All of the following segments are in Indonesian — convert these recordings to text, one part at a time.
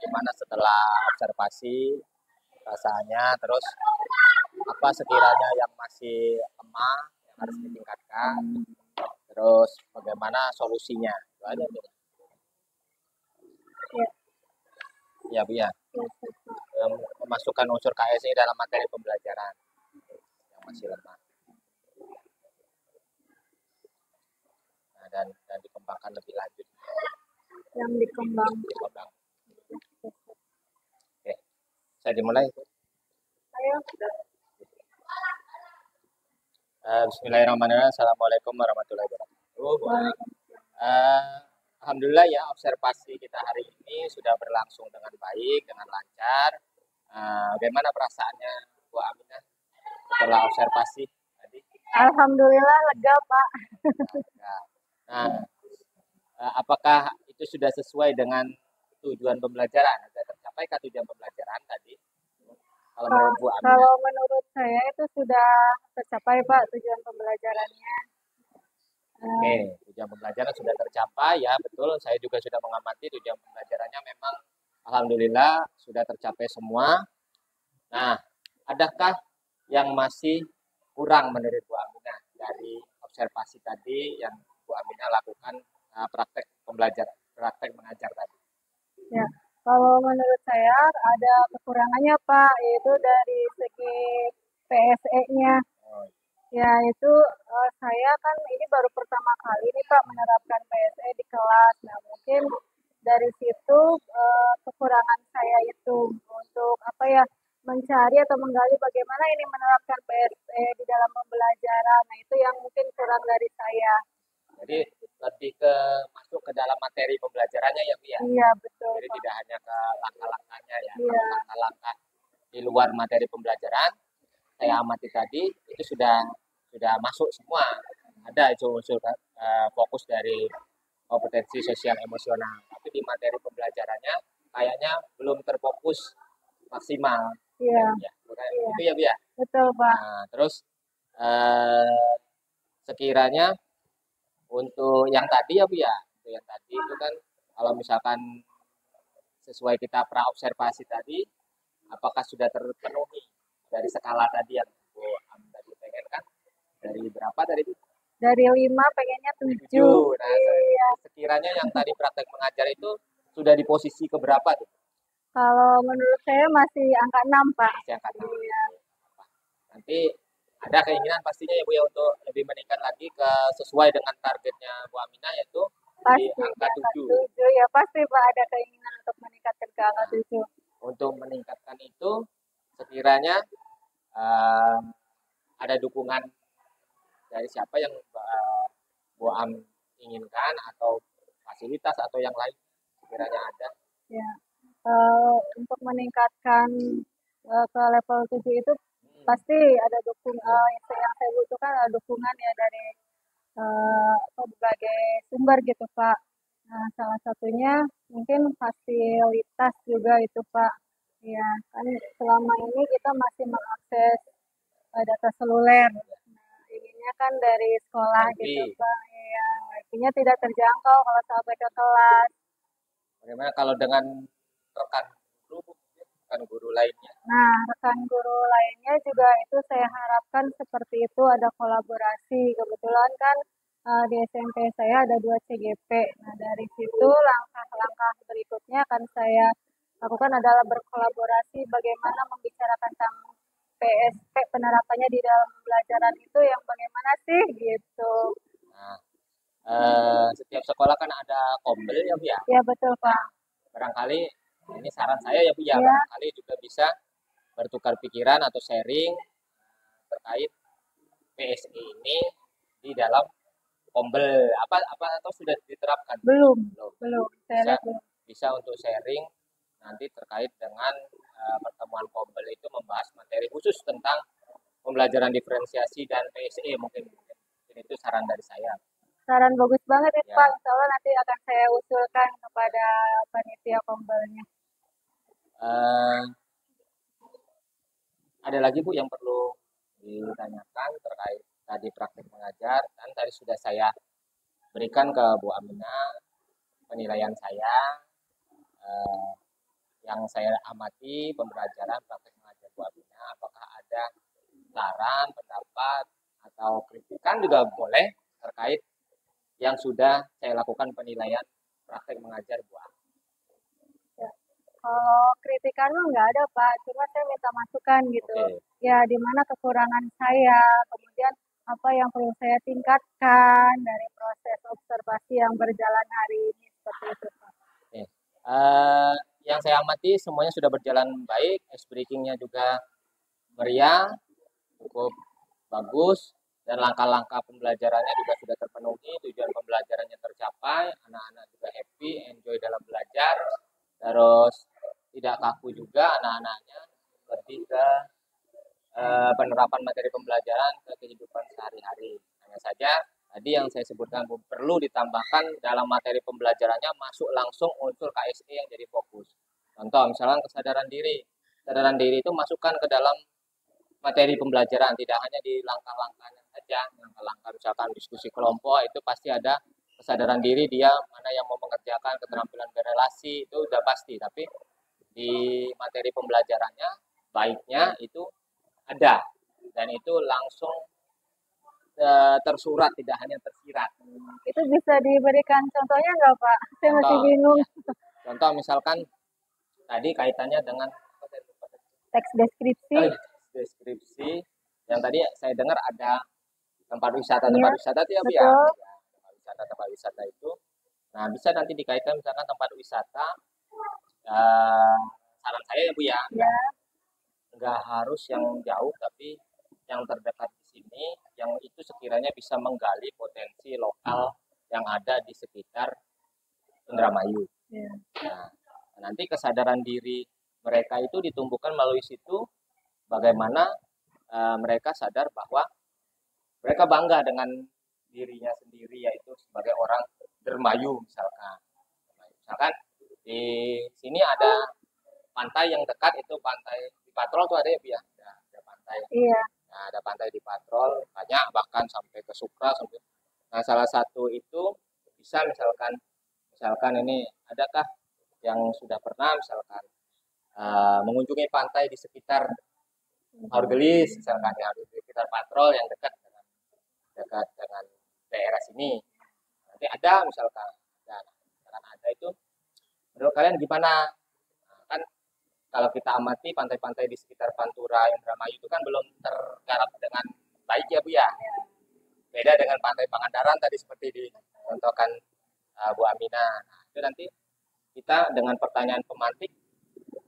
gimana setelah observasi rasanya, terus apa sekiranya yang masih lemah yang harus ditingkatkan, terus bagaimana solusinya. Itu aja Bu. Ya, Ya Bu ya. ya, Memasukkan unsur KSI dalam materi pembelajaran yang masih lemah. Nah, dan dikembangkan lebih lanjut. yang dikembang. Dikembang. Oke, saya dimulai. Ayo. Bismillahirrahmanirrahim. Assalamualaikum warahmatullahi wabarakatuh. Alhamdulillah ya, observasi kita hari ini sudah berlangsung dengan baik, dengan lancar. Bagaimana perasaannya Bu Aminah setelah observasi tadi? Alhamdulillah lega Pak. Nah, apakah itu sudah sesuai dengan tujuan pembelajaran? Sudah tercapai tujuan pembelajaran tadi? Kalau menurut Bu Aminah? Kalau menurut saya itu sudah tercapai Pak tujuan pembelajarannya. Oke, tujuan pembelajaran sudah tercapai ya, betul. Saya juga sudah mengamati tujuan pembelajarannya memang alhamdulillah sudah tercapai semua. Nah, adakah yang masih kurang menurut Bu Aminah dari observasi tadi yang Bu Aminah lakukan praktek pembelajaran, praktek mengajar tadi? Ya, kalau menurut saya ada kekurangannya Pak, yaitu dari segi PSE-nya. Ya, itu saya kan ini baru pertama kali nih Pak menerapkan PSE di kelas. Nah, mungkin dari situ kekurangan saya itu untuk apa ya mencari atau menggali bagaimana ini menerapkan PSE di dalam pembelajaran. Nah, itu yang mungkin kurang dari saya. Jadi lebih ke masuk ke dalam materi pembelajarannya ya Bu ya? Iya, betul Jadi Pak. tidak hanya ke langkah-langkahnya ya, Iya. langkah-langkah di luar materi pembelajaran saya amati tadi itu sudah masuk semua. Ada itu unsur fokus dari kompetensi sosial emosional, tapi di materi pembelajarannya kayaknya belum terfokus maksimal. Iya. Ya, itu ya Bu ya. Betul Pak. Nah, terus sekiranya untuk yang tadi ya Bu ya, untuk yang tadi itu kan kalau misalkan sesuai kita pra observasi tadi, apakah sudah terpenuhi dari skala tadi yang Bu Am tadi pengen kan? Dari berapa tadi Bu? Dari 5 pengennya 7. 7. Nah, Iya. sekiranya yang tadi praktek mengajar itu sudah di posisi keberapa tuh? Kalau menurut saya masih angka 6 Pak. Masih angka 6. Iya. Nanti ada keinginan pastinya ya Bu ya untuk lebih meningkat lagi ke sesuai dengan targetnya Bu Aminah yaitu di Pasti angka 7. 7 ya pasti Pak ada keinginan untuk meningkatkan ke angka 7. Untuk meningkatkan itu sekiranya ada dukungan dari siapa yang Bu Am inginkan atau fasilitas atau yang lain sekiranya ada. Ya. Untuk meningkatkan ke level 7 itu pasti ada yang saya butuhkan ada dukungan ya dari berbagai sumber gitu Pak. Nah, salah satunya mungkin fasilitas juga itu Pak. Ya, kan selama ini kita masih mengakses data seluler. Nah, inginnya kan dari sekolah gitu Pak. Ya, artinya tidak terjangkau kalau sampai ke kelas. Bagaimana kalau dengan rekan guru lainnya? Nah, rekan guru lainnya juga itu saya harapkan seperti itu ada kolaborasi. Kebetulan kan di SMP saya ada 2 CGP. Nah, dari situ langkah-langkah berikutnya akan saya lakukan adalah berkolaborasi bagaimana membicarakan tentang PSP penerapannya di dalam pembelajaran itu yang bagaimana sih gitu. Nah, setiap sekolah kan ada kombel ya Bu ya? Ya betul Pak. Barangkali ini saran saya ya Bu ya, barangkali juga bisa bertukar pikiran atau sharing terkait PSI ini di dalam kombel apa atau sudah diterapkan? Belum. Bisa, bisa untuk sharing nanti terkait dengan pertemuan kombel itu membahas materi khusus tentang pembelajaran diferensiasi dan PSI mungkin itu saran dari saya. Saran bagus banget ya Pak, insya Allah nanti akan saya usulkan kepada panitia kombelnya. Ada lagi Bu yang perlu ditanyakan terkait tadi praktik mengajar, kan tadi sudah saya berikan ke Bu Aminah penilaian saya yang saya amati pembelajaran praktek mengajar Bu Amina, apakah ada saran, pendapat, atau kritikan juga boleh terkait yang sudah saya lakukan penilaian praktek mengajar Bu Amina. Ya. Kalau kritikan mah nggak ada Pak, cuma saya minta masukan gitu. Oke. Ya di mana kekurangan saya, kemudian apa yang perlu saya tingkatkan dari proses observasi yang berjalan hari ini seperti itu Pak. Oke. Yang saya amati semuanya sudah berjalan baik, ice breakingnya juga meriah, cukup bagus, dan langkah-langkah pembelajarannya juga sudah terpenuhi, tujuan pembelajarannya tercapai, anak-anak juga happy, enjoy dalam belajar, terus tidak kaku juga anak-anaknya, lebih ke penerapan materi pembelajaran ke kehidupan sehari-hari. Hanya saja tadi yang saya sebutkan perlu ditambahkan dalam materi pembelajarannya masuk langsung unsur KSE yang jadi fokus. Contoh misalkan kesadaran diri. Kesadaran diri itu masukkan ke dalam materi pembelajaran, tidak hanya di langkah-langkahnya saja. Langkah-langkah misalkan diskusi kelompok itu pasti ada kesadaran diri dia mana yang mau mengerjakan, keterampilan berelasi itu udah pasti. Tapi di materi pembelajarannya baiknya itu ada dan itu langsung tersurat, tidak hanya tersirat. Itu bisa diberikan contohnya nggak Pak? Saya masih bingung. Ya. Contoh misalkan tadi kaitannya dengan Teks deskripsi. Deskripsi yang tadi saya dengar ada tempat wisata itu ya Bu ya. Tempat wisata itu. Nah bisa nanti dikaitkan misalkan tempat wisata. Saran saya ya Bu ya. Nggak harus yang jauh tapi yang terdekat di sini yang itu sekiranya bisa menggali potensi lokal yang ada di sekitar Indramayu. Nah, nanti kesadaran diri mereka itu ditumbuhkan melalui situ bagaimana mereka sadar bahwa mereka bangga dengan dirinya sendiri yaitu sebagai orang Dermayu misalkan. Misalkan di sini ada pantai yang dekat itu pantai di Patrol tuh ada ya Bu ya. Ada pantai. Iya. Nah, ada pantai di Patrol banyak bahkan sampai ke Sukra sampai. Nah, salah satu itu bisa misalkan ini adakah yang sudah pernah misalkan mengunjungi pantai di sekitar Margelis misalkan ya di sekitar Patrol yang dekat dengan daerah sini. Nanti ada misalkan ada itu menurut kalian gimana? Nah, kan kalau kita amati pantai-pantai di sekitar Pantura, Indramayu itu kan belum tergarap dengan baik ya Bu ya. Beda dengan pantai Pangandaran tadi seperti dicontohkan Bu Amina. Nah, itu nanti kita dengan pertanyaan pemantik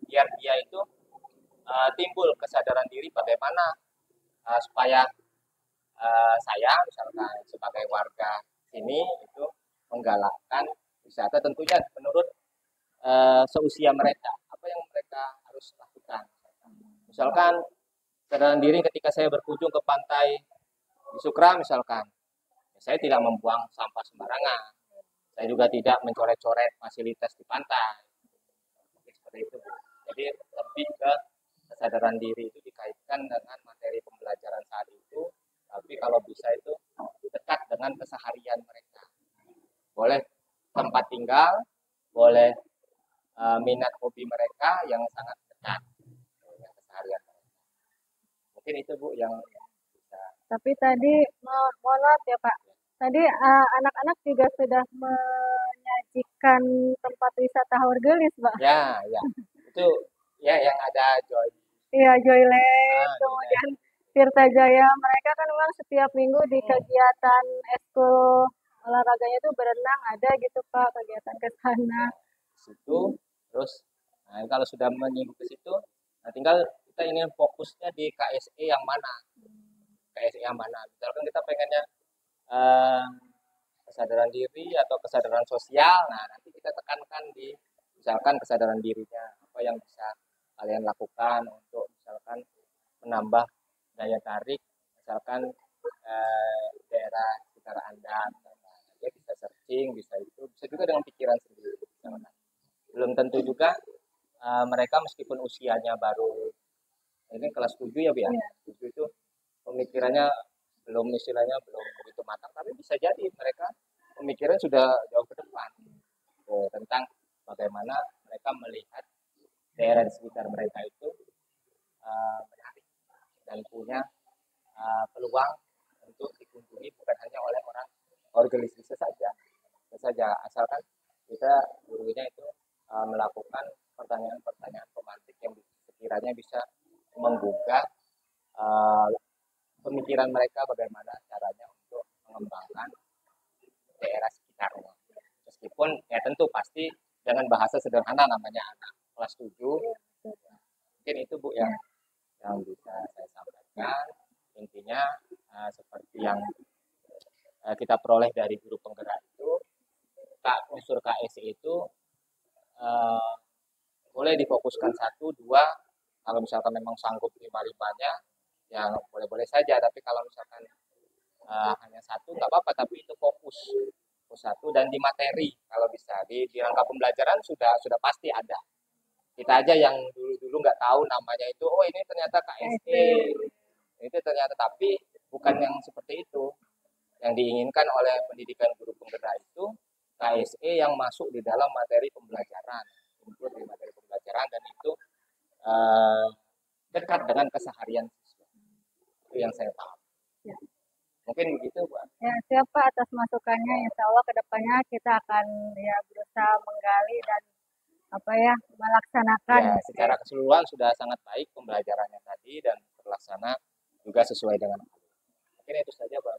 biar dia itu timbul kesadaran diri bagaimana supaya saya misalkan sebagai warga sini itu menggalakkan wisata tentunya menurut seusia mereka apa yang mereka harus lakukan. Misalkan kesadaran diri ketika saya berkunjung ke pantai di Sukra misalkan, saya tidak membuang sampah sembarangan. Saya juga tidak mencoret-coret fasilitas di pantai. Seperti itu. Jadi lebih ke kesadaran diri itu dikaitkan dengan materi pembelajaran saat itu, tapi kalau bisa itu dekat dengan keseharian mereka. Boleh tempat tinggal, boleh minat hobi mereka yang sangat dekat dengan keseharian mereka. Mungkin itu Bu yang bisa. Tapi tadi mohon maaf ya Pak. Tadi anak-anak juga sudah menyajikan tempat wisata Haurgelis, Pak. Ya. Itu ya yang ada Joy. Iya, Joyland, kemudian Tirta Jaya. Mereka kan memang setiap minggu di kegiatan ekskul olahraganya itu berenang ada gitu Pak, kegiatan ke sana. Situ terus kalau sudah menyinggung ke situ, nah tinggal kita ingin fokusnya di KSE yang mana. KSE yang mana? Misalkan kita pengennya kesadaran diri atau kesadaran sosial, nah nanti kita tekankan di misalkan kesadaran dirinya apa yang bisa kalian lakukan untuk misalkan menambah daya tarik misalkan daerah sekitar Anda, ya bisa searching, bisa juga dengan pikiran sendiri. Belum tentu juga mereka meskipun usianya baru ini kelas 7 ya Bu ya. 7 itu pemikirannya belum begitu matang, tapi bisa jadi mereka pemikiran sudah jauh ke depan tentang bagaimana mereka melihat daerah di sekitar mereka itu menarik dan punya peluang untuk dikunjungi bukan hanya oleh orang organisasi saja asalkan kita gurunya itu melakukan pertanyaan-pertanyaan pemantik yang sekiranya bisa menggugah pemikiran mereka bagaimana caranya untuk mengembangkan daerah sekitarnya. Meskipun ya tentu pasti dengan bahasa sederhana namanya anak kelas 7. Mungkin itu Bu yang bisa saya sampaikan. Intinya seperti yang kita peroleh dari guru penggerak itu, unsur KSE itu boleh difokuskan 1, 2, kalau misalkan memang sanggup 5-5-nya, ya boleh-boleh saja. Tapi kalau misalkan hanya 1 nggak apa-apa, tapi itu fokus 1 dan di materi kalau bisa di rangka pembelajaran sudah pasti ada. Kita aja yang dulu nggak tahu namanya itu, oh ini ternyata KSE, itu ternyata, tapi bukan yang seperti itu. Yang diinginkan oleh pendidikan guru penggerak itu KSE yang masuk di dalam materi pembelajaran, include di materi pembelajaran, dan itu dekat dengan keseharian siswa. Itu yang saya tahu. Ya. Mungkin begitu, Bu. Ya, siapa atas masukannya. Insya Allah kedepannya kita akan ya berusaha menggali dan melaksanakan. Ya, secara keseluruhan sudah sangat baik pembelajarannya tadi dan terlaksana juga sesuai dengan. Mungkin itu saja, Pak.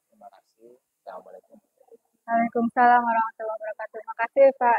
Terima kasih. Assalamualaikum. Waalaikumsalam warahmatullahi wabarakatuh. Terima kasih, Pak.